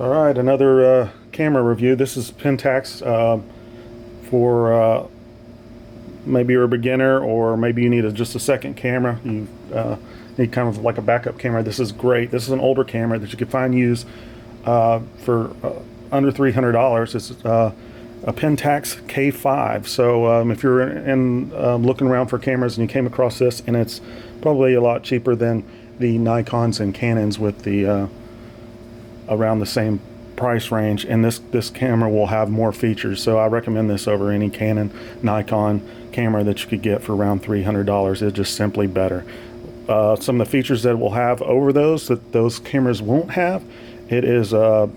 All right, another camera review. This is Pentax for maybe you're a beginner, or maybe you need just a second camera. You need kind of like a backup camera. This is great. This is an older camera that you can find used for under $300. It's a Pentax K-5. So if you're looking around for cameras and you came across this, and it's probably a lot cheaper than the Nikons and Canons with the around the same price range, and this camera will have more features. So I recommend this over any Canon, Nikon camera that you could get for around $300. It's just simply better. Some of the features that it will have over that those cameras won't have, it is a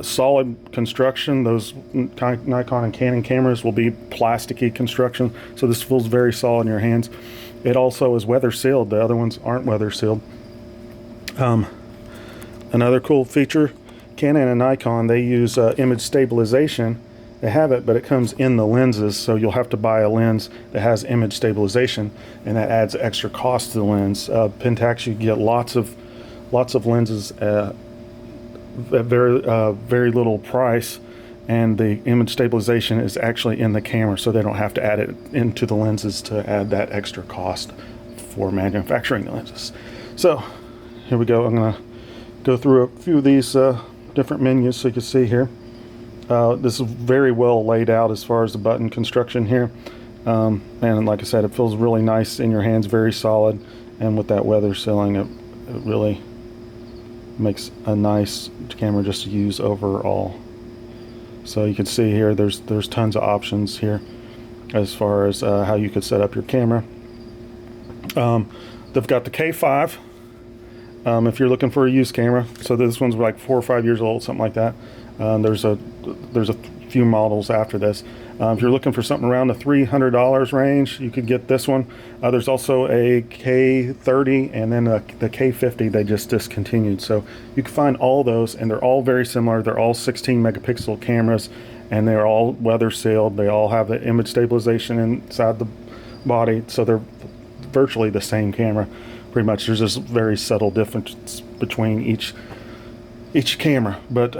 solid construction. Those Nikon and Canon cameras will be plasticky construction, so this feels very solid in your hands. It also is weather sealed. The other ones aren't weather sealed. Another cool feature, Canon and Nikon, they use image stabilization. They have it, but it comes in the lenses, so you'll have to buy a lens that has image stabilization, and that adds extra cost to the lens. Pentax, you get lots of lenses at very little price, and the image stabilization is actually in the camera, so they don't have to add it into the lenses to add that extra cost for manufacturing the lenses. So here we go. I'm going to go through a few of these different menus so you can see here. This is very well laid out as far as the button construction here, and like I said, it feels really nice in your hands, very solid, and with that weather sealing, it really makes a nice camera just to use overall. So you can see here there's tons of options here as far as how you could set up your camera. They've got the K5 if you're looking for a used camera. So this one's like 4 or 5 years old, something like that. There's a few models after this. If you're looking for something around the $300 range, you could get this one. There's also a K30 and then the K50 they just discontinued. So you can find all those, and they're all very similar. They're all 16 megapixel cameras, and they're all weather sealed. They all have the image stabilization inside the body, so they're virtually the same camera. Pretty much, there's this very subtle difference between each camera, but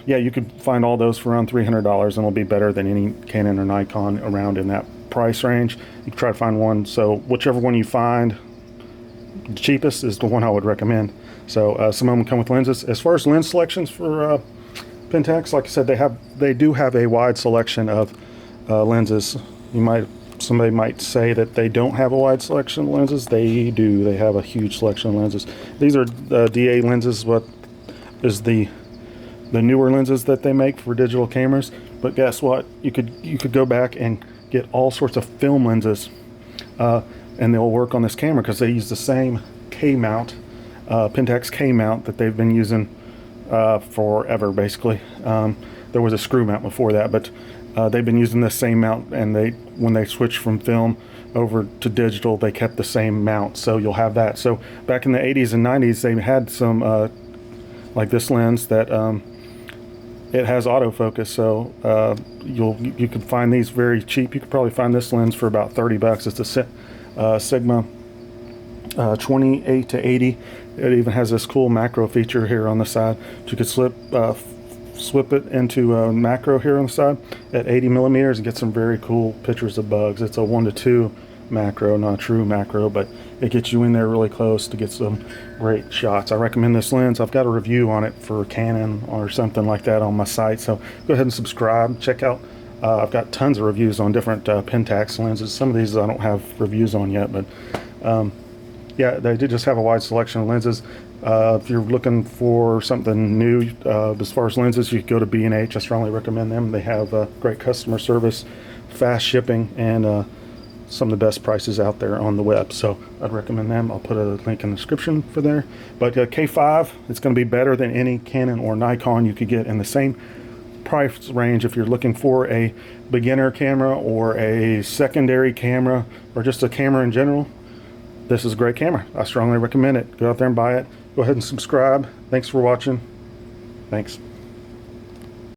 yeah, you could find all those for around $300, and it'll be better than any Canon or Nikon around in that price range. You can try to find one, so whichever one you find the cheapest is the one I would recommend. So some of them come with lenses. As far as lens selections for Pentax, like I said, they do have a wide selection of lenses. Somebody might say that they don't have a wide selection of lenses. They do. They have a huge selection of lenses. These are DA lenses, what is the newer lenses that they make for digital cameras. But guess what? You could go back and get all sorts of film lenses, and they'll work on this camera because they use the same K mount, Pentax K mount that they've been using forever, basically. There was a screw mount before that, but they've been using the same mount, and when they switched from film over to digital, they kept the same mount. So you'll have that. So back in the 80s and 90s, they had some like this lens that it has autofocus, so you can find these very cheap. You could probably find this lens for about $30. It's a Sigma 28 to 80. It even has this cool macro feature here on the side. You could slip it into a macro here on the side at 80 millimeters and get some very cool pictures of bugs. It's a 1:2 macro, not a true macro, but it gets you in there really close to get some great shots. I recommend this lens. I've got a review on it for Canon or something like that on my site, so go ahead and subscribe. Check out, I've got tons of reviews on different Pentax lenses. Some of these I don't have reviews on yet, but yeah, they do just have a wide selection of lenses. If you're looking for something new as far as lenses, you could go to B&H. I strongly recommend them. They have great customer service, fast shipping, and some of the best prices out there on the web. So I'd recommend them. I'll put a link in the description for there. But K5, it's going to be better than any Canon or Nikon you could get in the same price range. If you're looking for a beginner camera or a secondary camera or just a camera in general, this is a great camera. I strongly recommend it. Go out there and buy it. Go ahead and subscribe. Thanks for watching. Thanks.